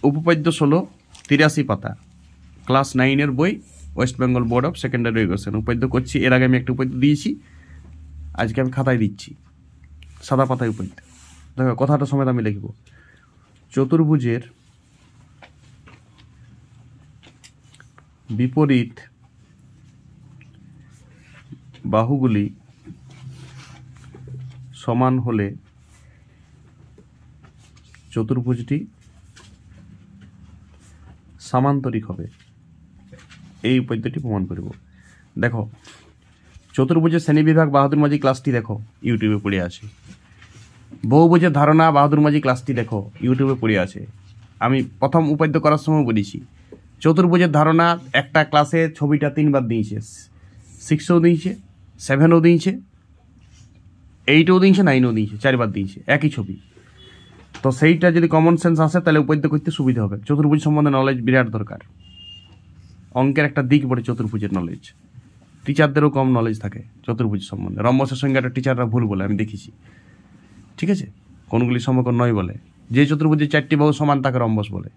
উপপাদ্য 16 83 পাতা, ক্লাস 9-এর বই, West Bengal board of secondary education. উপপাদ্য করছি, এর আগে আমি একটা উপপাদ্য দিয়েছি, আজকে আমি খাতায় দিচ্ছি, সাদা পাতায় উপপাদ্য। দেখো কথাটা সমেত আমি লিখব। চতুর্ভুজের বিপরীত বাহুগুলি সমান হলে চতুর্ভুজটি সামান্তরিক হবে। এই উপপাদ্যটি প্রমাণ করব। দেখো চতুর্ভুজের শ্রেণীবিভাগ বাহাদুর মাঝি ক্লাসটি দেখো, ইউটিউবে পড়ে আছে। বহুভুজের ধারণা বাহাদুর মাঝি ক্লাসটি দেখো, ইউটিউবে পড়ে আছে। আমি প্রথম উপপাদ্য করার সময় বলেছি চতুর্ভুজের ধারণা একটা ক্লাসে ছবিটা 3বার দিয়েছে, 6ও দিয়েছে, 7ও দিয়েছে, 8ও দিয়েছে, 9ও দিয়েছে, 4বার দিয়েছে একই ছবি। তো সেইটা যদি কমন সেন্স আসে তাহলে উপপাদ্য করতে সুবিধা হবে। চতুর্ভুজ সম্বন্ধে নলেজ বিরাট দরকার। অঙ্কের একটা দিক বলে চতুর্ভুজের নলেজ। টিচারদেরও কম নলেজ থাকে চতুর্ভুজ সম্বন্ধে। রম্বসের সংজ্ঞাটা টিচাররা ভুল বলে, আমি দেখেছি। ঠিক আছে, কোনগুলি সমকোণ নয় বলে। যে চতুর্ভুজের 4টি বাহু সমান তাকে রম্বস বলে।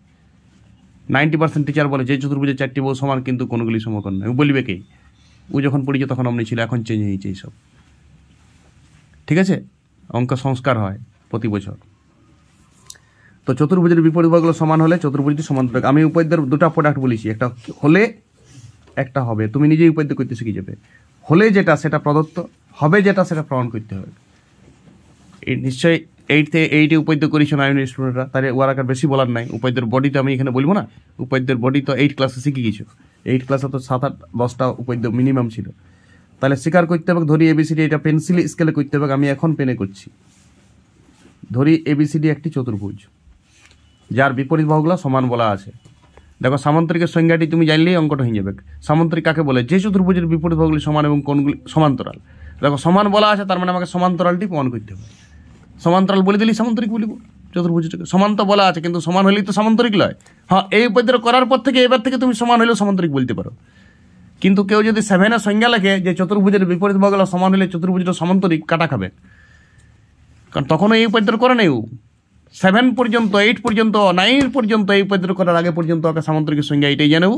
90% টিচার বলে যে চতুর্ভুজের 4টি বাহু সমান কিন্তু কোনগুলি সমকোণ নয়। বলবে কে? ও যখন পড়িয়েছে তখন অমনি ছিল, এখন চেঞ্জ হয়েছে এইসব। ঠিক আছে, অঙ্ক সংস্কার হয় প্রতি বছর। তো চতুর্ভুজের বিপরীত বাহুগুলো সমান হলে চতুর্ভুজটি সমান্তরাল। আমি উপপাদ্যের দুটো প্রোডাক্ট বলেছি, একটা হলে একটা হবে। তুমি নিজেই উপপাদ্য করতে শিখে যাবে। হলে যেটা সেটা প্রদত্ত, হবে যেটা সেটা প্রমাণ করতে হবে। এই নিশ্চয়ই এইটে উপপাদ্য করেছো না স্টুডেন্টরা, তাহলে ওর আকার বেশি বলার নাই। উপপাদ্যের বডি তো আমি এখানে বলবো না, উপপাদ্যের বডি তো 8 ক্লাসে শিখে গেছো। 8 ক্লাসে তো 7-8-10টা উপপাদ্য মিনিমাম ছিল। তাহলে স্বীকার করতে হবে, ধরি এবিসিডি, এটা পেন্সিল স্কেলে করতে হবে, আমি এখন পেনে করছি। ধরি এবিসিডি একটি চতুর্ভুজ যার বিপরীত বাহুগুলো সমান বলা আছে। দেখো সামান্তরিকের সংজ্ঞাটি তুমি জানলেই অঙ্কটা হয়ে যাবে। সামান্তরিক কাকে বলে? যে চতুর্ভুজের বিপরীত বাহুগুলি সমান এবং কোণগুলি সমান্তরাল। দেখো সমান বলা আছে, তার মানে আমাকে সমান্তরালটি প্রমাণ করতে হবে। সমান্তরাল বলে দিলেই সামান্তরিক বলিব। চতুর্ভুজটাকে সমান তো বলা আছে, কিন্তু সমান হলেই তো সামান্তরিক নয়। হ্যাঁ, এই উপপাদ্য করার পর থেকে এবার থেকে তুমি সমান হলেও সামান্তরিক বলতে পারো। কিন্তু কেউ যদি 7-এর সংজ্ঞা লেখে যে চতুর্ভুজের বিপরীত বাহুগুলো সমান হলে চতুর্ভুজটা সামান্তরিক, কাটা খাবে। কারণ তখনও এই উপপাদ্য করে নেই। 7 পর্যন্ত, 8 পর্যন্ত, 9 পর্যন্ত এই উপপাদ্য করার আগে পর্যন্ত ওকে সামান্তরিকের সংজ্ঞা এটাই জানেও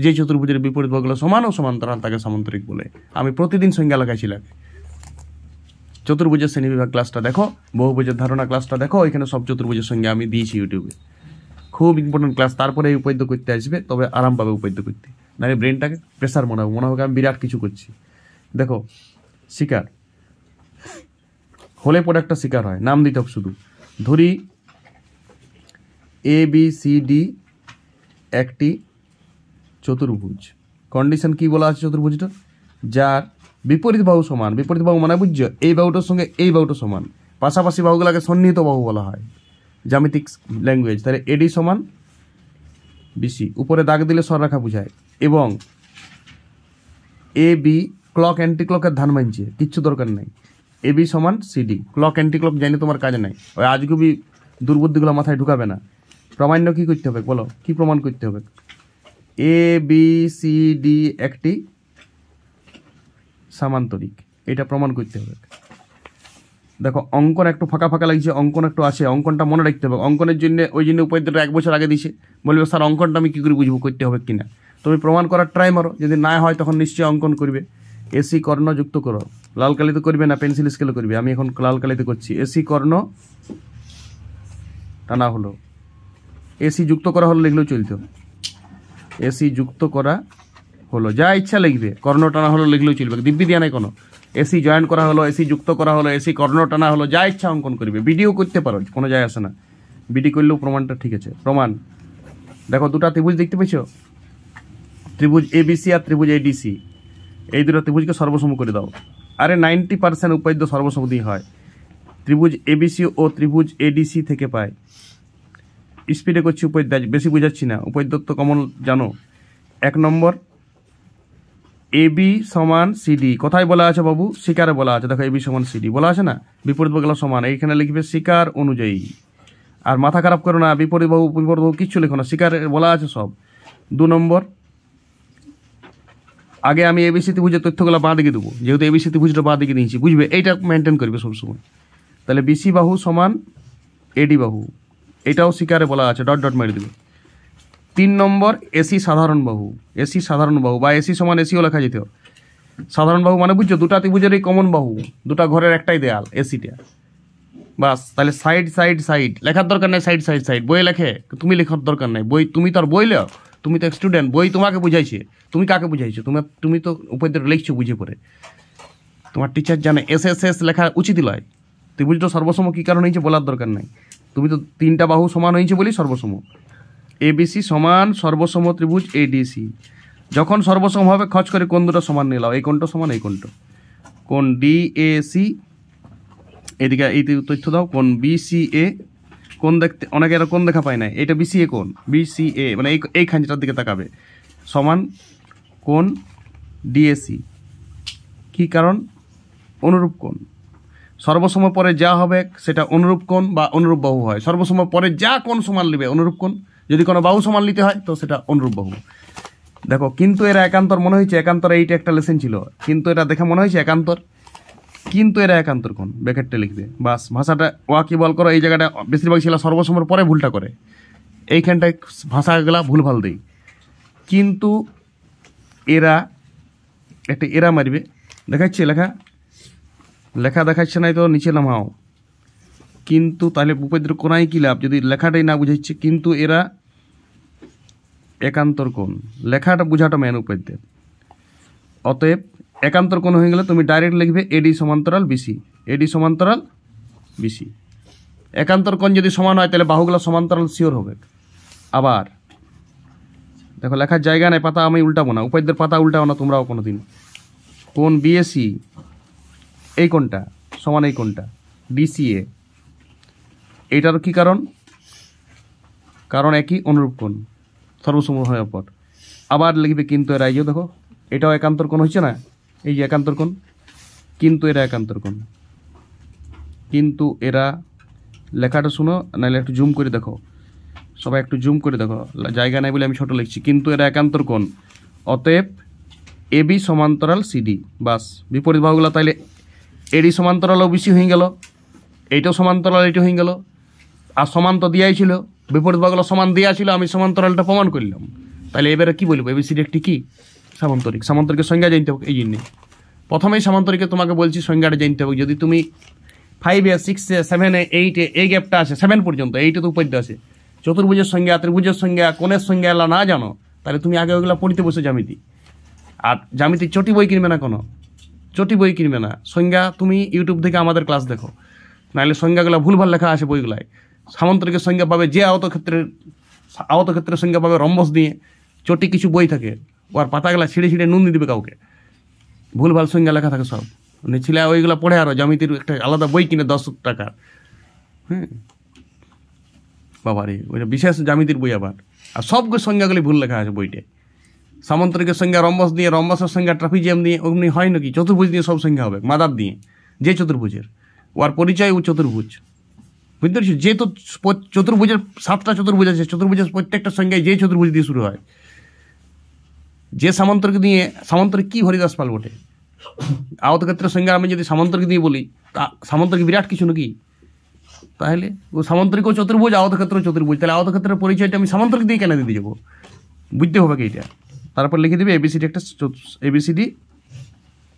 যে চতুর্ভুজের বিপরীত বাহুগুলো সমান ও সমান্তরাল, তাকে সামান্তরিক বলে। আমি প্রতিদিন সংজ্ঞা লেখাইছিলাম। চতুর্ভুজের শ্রেণীবিভাগ ক্লাসটা দেখো, বহুভুজের ধারণা ক্লাসটা দেখো, এখানে সব চতুর্ভুজের সংজ্ঞা আমি দিয়েছি ইউটিউবে। খুব ইম্পর্টেন্ট ক্লাস। তারপরে এই উপপাদ্য করতে আসবে, তবে আরাম পাবে উপপাদ্য করতে। না ব্রেনটাকে প্রেসার মনে হবে আমি বিরাট কিছু করছি। দেখো শিকার হলে পরে একটা শিকার হয়, নাম দিতে হবে শুধু। ধরি ABCD একটি চতুর্ভুজ। কন্ডিশন কি বলা আছে চতুর্ভুজটা? যার বিপরীত বাহু সমান। বিপরীত বাহু মানে বুঝছো এই বাহুটার সঙ্গে এই বাহুটা সমান। পাশাপাশি বাহুগুলোকে সন্নিহিত বাহু বলা হয় জ্যামিতিক ল্যাঙ্গুয়েজ। তাহলে AD সমান BC, উপরে দাগ দিলে সরলরেখা বুঝায়। এবং AB ক্লক অ্যান্টি ক্লকের ধান মানছে, কিচ্ছু দরকার নেই। AB সমান CD। ক্লক অ্যান্টি ক্লক জানি তোমার কাজে নাই, ওই আজগুবি দুর্বুদ্ধিগুলো মাথায় ঢুকাবে না। প্রমাণ্য কি করতে হবে বলো, কি প্রমাণ করতে হবে? ABCD একটি সামান্তরিক, এটা প্রমাণ করতে হবে। দেখো অঙ্কন একটু ফাঁকা ফাঁকা লাগছে, অঙ্কন একটু আছে, অঙ্কনটা মনে রাখতে হবে। অঙ্কনের জন্য ওই জন্য উপপাদ্যটা 1 বছর আগে দিছে, বলবে স্যার অঙ্কনটা আমি কী করে বুঝবো করতে হবে কিনা। তুমি প্রমাণ করার ট্রাই মারো, যদি না হয় তখন নিশ্চয়ই অঙ্কন করবে। AC কর্ণ যুক্ত করো, লাল কালিতে করবে না পেন্সিল স্কেলে করবে, আমি এখন লাল কালিতে করছি। AC কর্ণ টানা হলো, AC যুক্ত করা হলো লিখলেও চলতো। AC যুক্ত করা হলো, যা ইচ্ছা লিখবে। কর্ণ টানা হলো লিখলেও চলবে, দিব্যি দিয়া নাই কোনো। AC জয়েন করা হলো, AC যুক্ত করা হলো, AC কর্ণ টানা হলো, যা ইচ্ছা অঙ্কন করবে। ভিডিও করতে পারো, কোনো যায় আসে না। বিডি করলেও প্রমাণটা ঠিক আছে। প্রমাণ দেখো, দুটা ত্রিভুজ দেখতে পেয়েছো, ত্রিভুজ ABC আর ত্রিভুজ ADC। এই দুটো ত্রিভুজকে সর্বসম করে দাও। আরে 90% উপপাদ্য সর্বসম দিয়ে হয়। ত্রিভুজ ABC ও ত্রিভুজ ADC থেকে পায়। স্পিডে করছি উপপাদ্য, বেশি বুঝাচ্ছি না। উপপাদ্য তো কমন জানো। 1 নম্বর AB সমান CD। কোথায় বলা আছে বাবু? শিকারে বলা আছে। দেখো AB সমান CD বলা আছে না, বিপরীত বাহুগুলো সমান। এইখানে লিখবে শিকার অনুযায়ী। আর মাথা খারাপ করো না, বিপরীত বাহু কিচ্ছু লেখো না, শিকারে বলা আছে সব। 2 নম্বর, আগে আমি ABC ত্রিভুজের তথ্যগুলো বাঁ দিকে দেবো, যেহেতু ABC ত্রিভুজটা বাঁ দিকে দিয়েছি, বুঝবে? এইটা মেনটেন করবে সবসময়। তাহলে BC বাহু সমান AD বাহু, এটাও শিকারে বলা আছে, ডট ডট মেরে দেবে। 3 নম্বর এসি সাধারণ বাহু, এসি সাধারণ বাহু বা এসি সমান এসিও লেখা যেত। সাধারণ বাহু মানে বুঝছো, দুটা ত্রিভুজেরই কমন বাহু, দুটা ঘরের একটাই দেয়াল এসিটা, বাস। তাহলে সাইড সাইড সাইড লেখার দরকার নেই, সাইড সাইড সাইড বই লেখে, তুমি লেখার দরকার নেই। বই তুমি তো আর বই লেও, তুমি তো স্টুডেন্ট, বই তোমাকে বুঝাইছে, তুমি কাকে বুঝাইছো? তুমি তো উপদ্র লিখছো বুঝে পড়ে, তোমার টিচার জানে। এস এস এস লেখা উচিত নয়। ত্রিভুজটা সর্বসম কী কারণ হয়েছে বলার দরকার নাই, তুমি তো 3টা বাহু সমান হয়েছে বলেই সর্বসম। এবিসি সমান সর্বসম ত্রিভুজ এডিসি। যখন সর্বসম হবে খচ করে কোন দুটো সমান নিলাও, এই কোণটা সমান এই কোণটা, কোণ ডিএসি। এদিকে এই তথ্য দাও, কোণ বিসিএ। কোণ দেখতে অনেকে এরা কোণ দেখা পায় না, এটা বিসিএ কোণ, বিসিএ মানে এই খাঁজটার দিকে তাকাবে, সমান কোণ ডিএসি। কী কারণ? অনুরূপ কোণ। সর্বসম পরে যা হবে সেটা অনুরূপ কোণ বা অনুরূপ বাহু হয়। সর্বসম পরে যা কোণ সমান নেবে অনুরূপ কোণ, যদি কোনো বাহু সমান নিতে হয় তো সেটা অনুরূপ বাহু। দেখো, কিন্তু এরা একান্তর মনে হয়েছে, একান্তর এইটা একটা লেসেন ছিল, কিন্তু এটা দেখে মনে হয়েছে একান্তর, কিন্তু এরা একান্তর কোণ, ব্র্যাকেটটা লিখবে বাস। ভাষাটা ওয়াকি বল করো, এই জায়গাটা বেশিরভাগ ছিল সর্বসমের পরে ভুলটা করে, এইখানটায় ভাষাগুলা ভুলভাল দেই। কিন্তু এরা একটা এরা মারবে, দেখাচ্ছে লেখা, লেখা দেখাচ্ছে নাই তো নিচে নামাও। কিন্তু তাহলে উপদ্র কোনায় কী লাভ যদি লেখাটাই না বুঝাচ্ছে? কিন্তু এরা একান্তর কোণ, লেখাটা বোঝাটা মেন উপদ্যের। অতএব একান্তর কোণ হয়ে গেলে তুমি ডাইরেক্ট লিখবে এডি সমান্তরাল বিসি, এডি সমান্তরাল বিসি। একান্তর কোণ যদি সমান হয় তাহলে বাহুগুলো সমান্তরাল শিওর হবে। আবার দেখো, লেখার জায়গা নেই, পাতা আমি উল্টাবো না, উপদ্যের পাতা উল্টাবো না তোমরাও কোনো দিন। কোণ বিএসি এই কোণটা সমান এই কোণটা ডিসিএ, এইটার কি কারণ? কারণ একই অনুরূপ কোণ সর্বসম হওয়ার পর। আবার লিখবে কিন্তু এরা, এই যে দেখো এটাও একান্তর কোণ হচ্ছে না, এই যে একান্তর কোণ, কিন্তু এরা একান্তর কোণ। কিন্তু এরা লেখাটা শুনো, নাহলে একটু জুম করে দেখো, সবাই একটু জুম করে দেখো, জায়গা নাই বলে আমি ছোট লিখছি। কিন্তু এরা একান্তর কোণ, অতএব এবি সমান্তরাল সিডি, বাস। বিপরীত বাহুগুলো তাইলে এডি সমান্তরালও বিসি হয়ে গেল, এইটাও সমান্তরাল এইটা হয়ে গেল, আর সমান তো দিয়াই ছিল, বিপরীত বাহুগুলো সমান দেওয়া ছিল, আমি সমান্তরালটা প্রমাণ করলাম। তাহলে এবারে কি বলবো? এবিসিডি একটি কি? সামান্তরিক। সামান্তরিকের সংজ্ঞা জানতে হবে, এই জন্যে প্রথমেই সামান্তরিকে তোমাকে বলছি সংজ্ঞাটা জানতে হবে। যদি তুমি 5-এ 6-এ 7-এ 8-এ এই গ্যাপটা আছে 7 পর্যন্ত, এইটা তো উপদ্য আছে, চতুর্ভুজের সংজ্ঞা, ত্রিভুজের সংজ্ঞা, কোণের সংজ্ঞা এলা না জানো, তাহলে তুমি আগে ওইগুলো পড়িতে বসে জ্যামিতি। আর জ্যামিতির চটি বই কিনবে না, কোনো চটি বই কিনবে না। সংজ্ঞা তুমি ইউটিউব থেকে আমাদের ক্লাস দেখো, নাহলে সংজ্ঞাগুলো ভুলভাল লেখা আছে বইগুলায়। সামান্তরিকের সংজ্ঞা পাবে যে আয়তক্ষেত্রের সংজ্ঞা পাবে রম্বস দিয়ে, চটি কিছু বই থাকে, ওর পাতাগুলা ছিঁড়ে ছিঁড়ে নুন দিয়ে দেবে কাউকে, ভুলভাল সংজ্ঞা লেখা থাকে সব। মানে ছেলে ওইগুলো পড়ে আরও জ্যামিতির একটা আলাদা বই কিনে 10 টাকার, হ্যাঁ বাবারে, ওইটা বিশেষ জ্যামিতির বই আবার। আর সব সংজ্ঞাগুলি ভুল লেখা আছে বইটে। সামান্তরিকের সংজ্ঞা রম্বস দিয়ে, রম্বসের সংজ্ঞা ট্রাপিজিয়াম দিয়ে, অমনি হয় নাকি? চতুর্ভুজ দিয়ে সব সংজ্ঞা হবে, মাদার দিয়ে, যে চতুর্ভুজের ওর পরিচয় ও চতুর্ভুজ, বুঝতে পারছি? যে তো চতুর্ভুজের 7টা চতুর্ভুজ আছে, চতুর্ভুজের প্রত্যেকটা সংজ্ঞায় যে চতুর্ভুজ দিয়ে শুরু হয়। যে সামান্তরিক দিয়ে, সামান্তরিক কি হরিদাস পাল বটে, আয়তক্ষেত্রের সংজ্ঞা আমি যদি সামান্তরিক দিয়ে বলি, তা সামান্তরিক বিরাট কিছু নাকি? তাহলে ও সামান্তরিক ও চতুর্ভুজ, আয়তক্ষেত্র চতুর্ভুজ, তাহলে আয়তক্ষেত্রের পরিচয়টা আমি সামান্তরিক দিয়ে কেন দিতে যাবো? বুঝতে হবে কি এটা। তারপর লিখে দিবে এবিসিডি এবিসিডি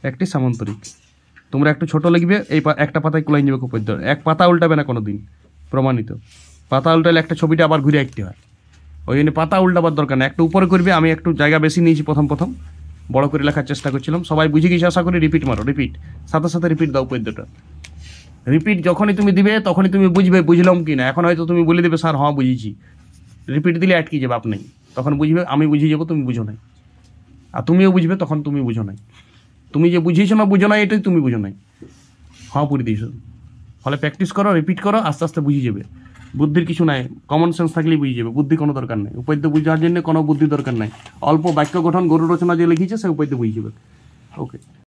একটি সামান্তরিক। তোমরা একটু ছোট লিখবে, এই একটা পাতায় কুলাই যাবে খুব পদ্য, এক পাতা উল্টাবে না কোনো দিন, প্রমাণিত। পাতা উল্টালে একটা ছবিটা আবার ঘুরে আঁকতে হয়, ওই জন্য পাতা উল্টাবার দরকার না, একটু উপরে করবে। আমি একটু জায়গা বেশি নিয়েছি, প্রথম বড় করে লেখার চেষ্টা করছিলাম। সবাই বুঝে গেছি আশা করি। রিপিট মারো, রিপিট, সাথে সাথে রিপিট দাও পদ্যটা। রিপিট যখনই তুমি দিবে তখনই তুমি বুঝবে বুঝলাম কি না। এখন হয়তো তুমি বলে দেবে স্যার হ্যাঁ বুঝেছি, রিপিট দিলে আটকে যাবে, আপনি তখন বুঝবে, আমি বুঝিয়ে যাবো, তুমি বুঝো নাই। আর তুমিও বুঝবে তখন, তুমি বুঝো নাই। তুমি যে বুঝিয়েছো না বুঝো নাই, এটাই তুমি বুঝো নাই, হ্যাঁ পড়ে দিয়েছো। ফলে প্র্যাকটিস করো, রিপিট করো, আস্তে আস্তে বুঝে যাবে। বুদ্ধির কিছু নাই, কমন সেন্স থাকলেই বুঝে যাবে, বুদ্ধি কোনো দরকার নেই। উপাদ্য বুঝার জন্য কোনো বুদ্ধি দরকার নাই, অল্প বাক্য গঠন, গরু রচনা যে লিখেছে সে উপাদ্য বুঝে যাবে। ওকে।